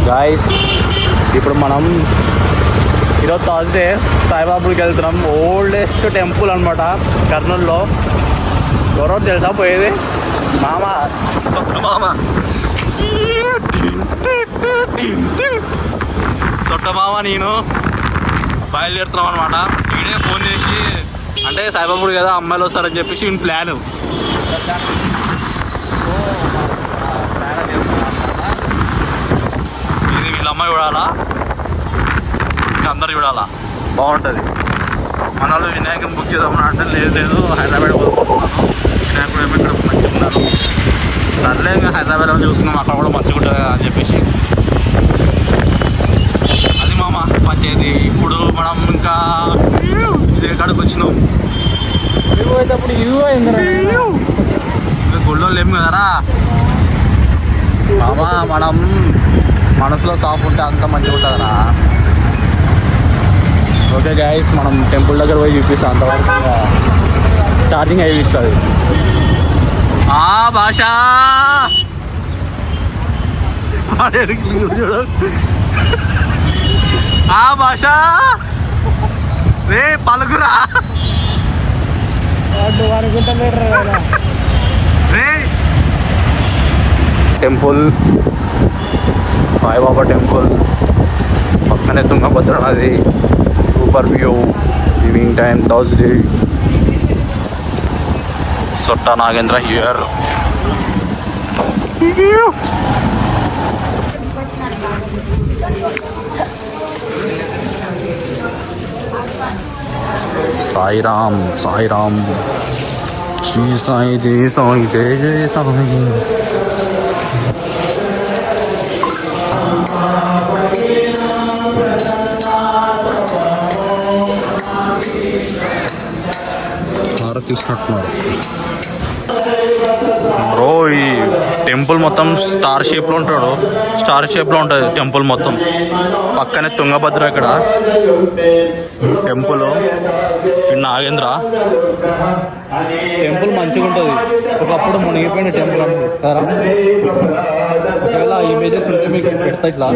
Guys ఇప్పుడు మనం ఈరోజు థర్స్డే సాయిబాబాకి వెళ్తున్నాం. ఓల్డెస్ట్ టెంపుల్ అనమాట కర్నూలులో. ఎవరో తెలుసా పోయేది? మామ మామ సొట్ట మామ నేను బయలుదేరుతున్నాం అనమాట. ఈడే ఫోన్ చేసి అంటే సాయిబాబుడు కదా అమ్మాయిలు వస్తారని చెప్పేసి ఈయన ప్లాన్ ఇది వీళ్ళ అమ్మాయి చూడాలా, ఇంకా అందరు చూడాలా, బాగుంటుంది. మన వాళ్ళు వినాయకుని బుక్ చేద్దామని అంటే లేదు హైదరాబాద్ పోతున్నాను, వినాయకుడు ఏమో ఇక్కడ మంచిగా ఉన్నారు, సర్లే ఇంకా హైదరాబాద్లో చూసుకున్నాం అక్కడ కూడా మంచిగా ఉంటుంది కదా అని చెప్పేసి అది మామ పంచాయతీ. ఇప్పుడు మనం ఇంకా ఇదే కాడికి వచ్చినాం. గుళ్ళో లేము కదరా మామ, మనం మనసులో సాఫ్ ఉంటే అంత మంచిగా ఉంటుందిరా. ఓకే గైస్, మనం టెంపుల్ దగ్గర పోయి చూపిస్తాం. అంతవరకు ఛార్జింగ్ అయ్యి ఇస్తుంది. భాష భాష రే పలుకురా టెంపుల్, సాయిబాబా టెంపుల్ పక్కనే తుంగభద్ర నది, super view, evening time Thursday. Sotta Nagendra here. Sairam Sairam, Shri Sai జయ సాయి జయ జయ సాయి. తీసుకుంటున్నారు బ్రో. ఈ టెంపుల్ మొత్తం స్టార్ షేప్లో ఉంటాడు, స్టార్ షేప్లో ఉంటుంది టెంపుల్ మొత్తం. పక్కనే తుంగభద్ర ఇక్కడ టెంపుల్, నాగేంద్ర టెంపుల్ మంచిగా ఉంటుంది. ఒకప్పుడు మునిగిపోయిన టెంపుల్ అనుకుంటారా? ఒకవేళ ఇమేజెస్ ఉంటే మీకు పెడతా ఇట్లా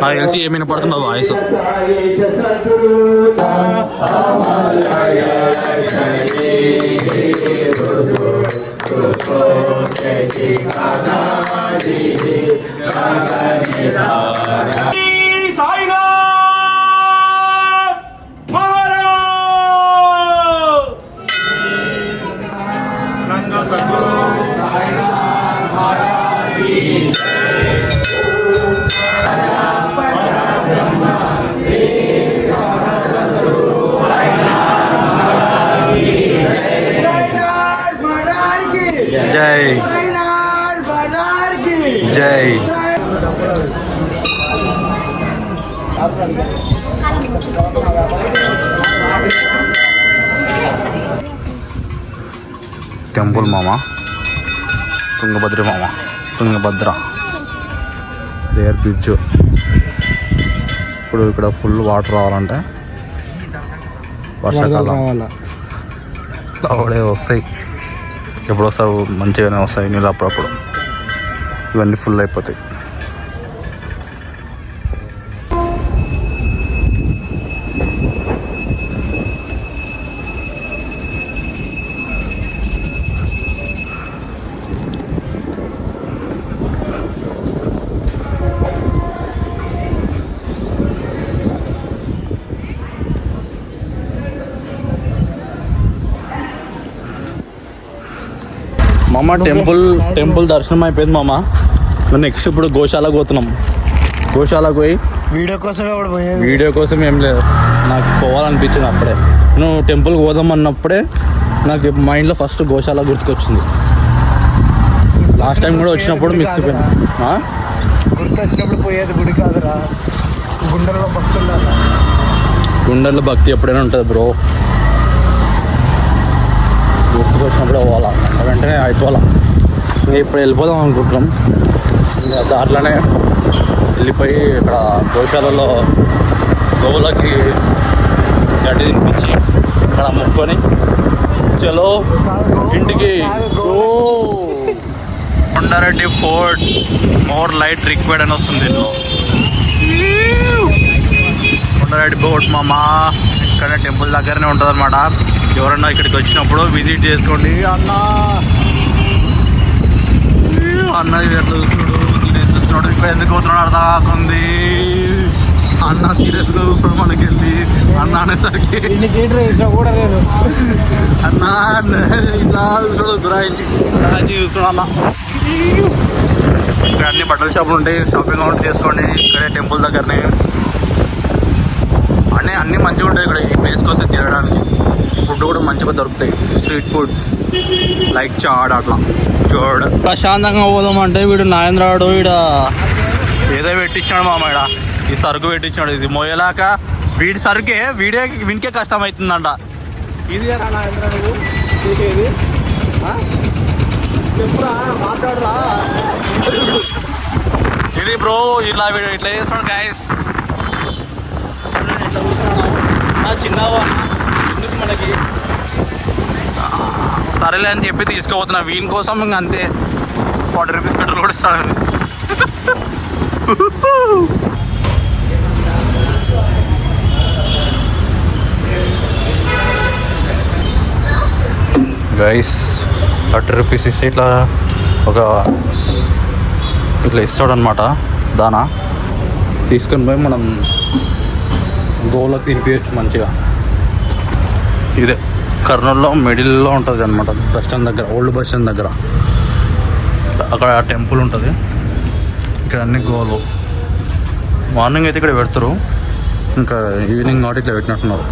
నాకు తెలిసి ఏమైనా పడుతుందో వాయిస్. జై జై. టెంపుల్ మామ, తుంగభద్ర మామ, తుంగభద్ర రేర్ బ్రిడ్జ్. ఇప్పుడు ఇక్కడ ఫుల్ వాటర్ రావాలంటే వర్షాకాలం అప్పుడే వస్తాయి. ఎప్పుడు వస్తావు మంచిగానే వస్తాయి నీళ్ళు, అప్పుడప్పుడు ఇవన్నీ ఫుల్ అయిపోతాయి. మామ టెంపుల్ దర్శనం అయిపోయింది మామ. నెక్స్ట్ ఇప్పుడు గోశాలకు పోతున్నాం. గోశాలకు పోయి వీడియో కోసం ఏం లేదు, నాకు పోవాలనిపించింది అప్పుడే. నువ్వు టెంపుల్కి పోదాం అన్నప్పుడే నాకు మైండ్లో ఫస్ట్ గోశాల గుర్తుకొచ్చింది. లాస్ట్ టైం కూడా వచ్చినప్పుడు మిస్ అయిపోయినా. గుర్తొచ్చినప్పుడు పోయేది గుడి కాదురా, గుండెల్లో భక్తి ఉండాలి. గుండెల్లో భక్తి ఎప్పుడైనా ఉంటుంది బ్రో. గుర్తుకొచ్చినప్పుడే పోవాలా, వెంటనే అయిపోవాలా. ఇంకా ఇప్పుడు వెళ్ళిపోదాం అనుకుంటున్నాం. ఇంకా దాంట్లోనే వెళ్ళిపోయి ఇక్కడ గోశాలలో గోవులకి గడ్డి తినిపించి ఇక్కడ ముక్కొని చలో ఇంటికి. కొండ Kondareddy fort more light required అని వస్తుంది దీంట్లో. కొండారెడ్డి ఫోర్ట్ మామా ఇక్కడ టెంపుల్ దగ్గరనే ఉంటుంది అనమాట. ఎవరన్నా ఇక్కడికి వచ్చినప్పుడు విజిట్ చేసుకోండి. అన్న ఎట్లా చూస్తున్నాడు, సీరియస్ చూస్తున్నాడు. ఇక్కడ ఎందుకు పోతున్నాడు అర్థం కాకుంది. అన్న సీరియస్గా చూస్తున్నాడు మనకి వెళ్ళి. అన్న అనేసరికి కూడా లేదు. అన్న ఇట్లా చూసాడు, గురాయించి చూస్తున్నాడు అన్న. ఇక్కడ అన్ని బట్టల షాపులు ఉంటాయి, షాపింగ్ అవుట్ చేసుకోండి. ఇక్కడే టెంపుల్ దగ్గరనే అన్నీ మంచిగా ఉంటాయి. ఇక్కడ ఈ ప్లేస్కి వస్తే తినడానికి ఫుడ్ కూడా మంచిగా దొరుకుతాయి. స్ట్రీట్ ఫుడ్స్ లైక్ చాడ్ అట్లా చూడ ప్రశాంతంగా పోదామంటే వీడు నాయంద్రాడు ఈడ ఏదో పెట్టించాడు మామ. ఈడ ఈ సరుకు పెట్టించాడు. ఇది మోయలాక వీడి సరుకే వీనికే కష్టం అవుతుందంట. ఇది చేసేది చెప్పురా, మాట్లాడరా. ఇది బ్రో ఇలా వీడు ఇట్లా చేస్తున్నాడు గైస్. చిన్నవా ఎందుకు మనకి, సరేలే అని చెప్పి తీసుకుపోతున్నా వీని కోసం. ఇంకా అంతే 40 రూపీస్ పెట్రోల్ కూడా ఇస్తాడు. గైస్ 30 రూపీస్ ఇస్తే ఇట్లా ఇట్లా ఇస్తాడు అనమాట. దానా తీసుకొని పోయి మనం గోలకు తినిపించచ్చు మంచిగా. ఇదే కర్నూలులో మిడిల్లో ఉంటుంది అనమాట, బస్ స్టాండ్ దగ్గర, ఓల్డ్ బస్ స్టాండ్ దగ్గర. అక్కడ టెంపుల్ ఉంటుంది. ఇక్కడ అన్ని గోలు. మార్నింగ్ అయితే ఇక్కడ పెడతారు, ఇంకా ఈవినింగ్ కాబట్టి ఇట్లా పెట్టినట్టున్నారు.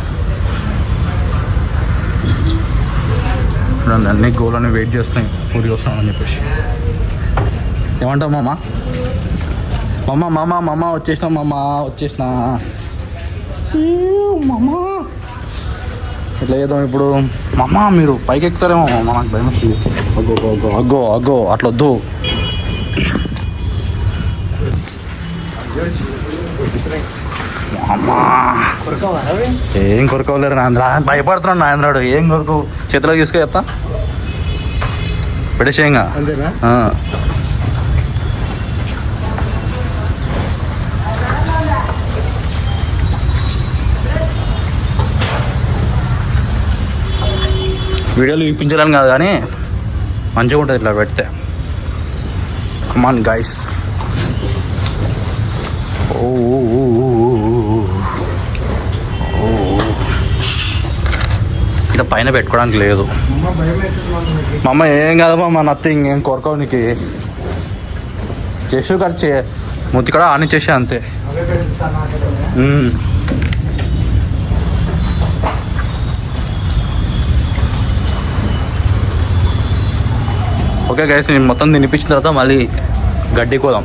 ఇప్పుడు అన్ని గోలని వెయిట్ చేస్తున్నాయి పూరి వస్తామని చెప్పేసి. ఏమంటావు మామ? మామ వచ్చేసిన మామా ఇట్లా చేద్దాం ఇప్పుడు. మామ మీరు పైకి ఎక్కుతారేమో మామ, నాకు భయం వస్తుంది. అగ్గో అట్లా వద్దు. అమ్మా ఏం కొరకోలేరు నాంద్రా, భయపడుతున్నాడు నాయంద్రాడు. ఏం కొరకు చేతిలో తీసుకు చెప్తా పెట్టేసేయంగా. వీడియోలు చూపించాలని కాదు కానీ మంచిగా ఉంటుంది ఇట్లా పెడితే. Come on guys. ఇట్లా పైన పెట్టుకోవడానికి లేదు. మా అమ్మ ఏం కాదమ్మా, మా నథింగ్, ఏం కోరుకోవు నీకు. చేసు కట్ ముత్తి కూడా ఆని చేసే అంతే. ఓకే గైస్, నేను మొత్తం తినిపించిన తర్వాత మళ్ళీ గడ్డికి పోదాం.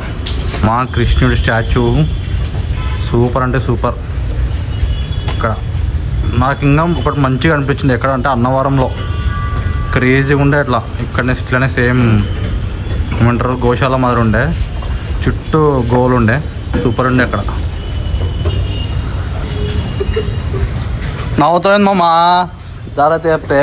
మా కృష్ణుడి స్టాచ్యూ సూపర్ అంటే సూపర్. ఇక్కడ నాకు ఇంకా ఒకటి మంచిగా అనిపించింది. ఎక్కడ అంటే అన్నవరంలో క్రేజీగా ఉండే అట్లా. ఇట్లనే సేమ్ ఏమంటారు గోశాల మాదిరి ఉండే, చుట్టూ గోలు ఉండే, సూపర్ ఉండే అక్కడ. నవ్వుతుంది మామా దారా చెప్తే.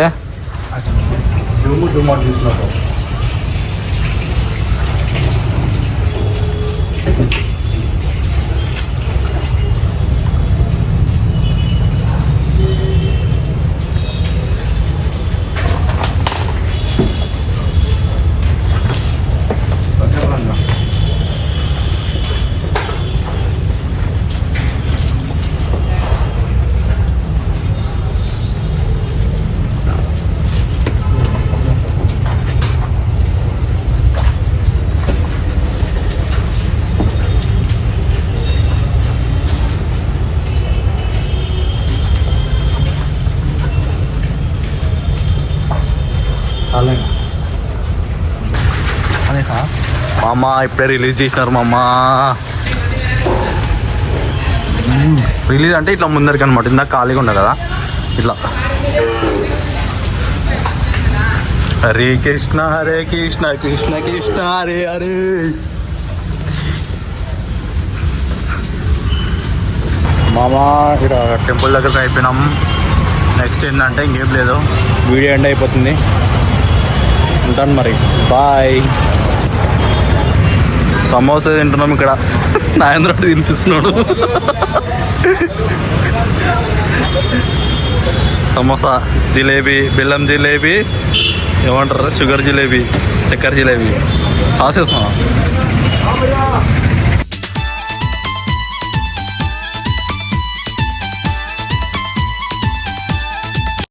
మామ ఇప్పుడే రిలీజ్ చేసినారు మామ. రిలీజ్ అంటే ఇట్లా ముందరికి అనమాట. ఇందాక ఖాళీగా ఉండే కదా ఇట్లా. హరే కృష్ణ కృష్ణ కృష్ణ హరే హరే. మామ ఇక్కడ టెంపుల్ దగ్గర అయిపోయినాం. నెక్స్ట్ ఏంటంటే ఇంకేం లేదు, వీడియో ఎండ్ అయిపోతుంది. ఉంటాను మరి, బాయ్. సమోసా తింటున్నాం ఇక్కడ. నాగేంద్ర తినిపిస్తున్నాడు సమోసా, జిలేబీ, బెల్లం జిలేబీ, ఏమంటారు షుగర్ జిలేబీ, చక్కెర జిలేబీ, సాస్ వేస్తున్నా.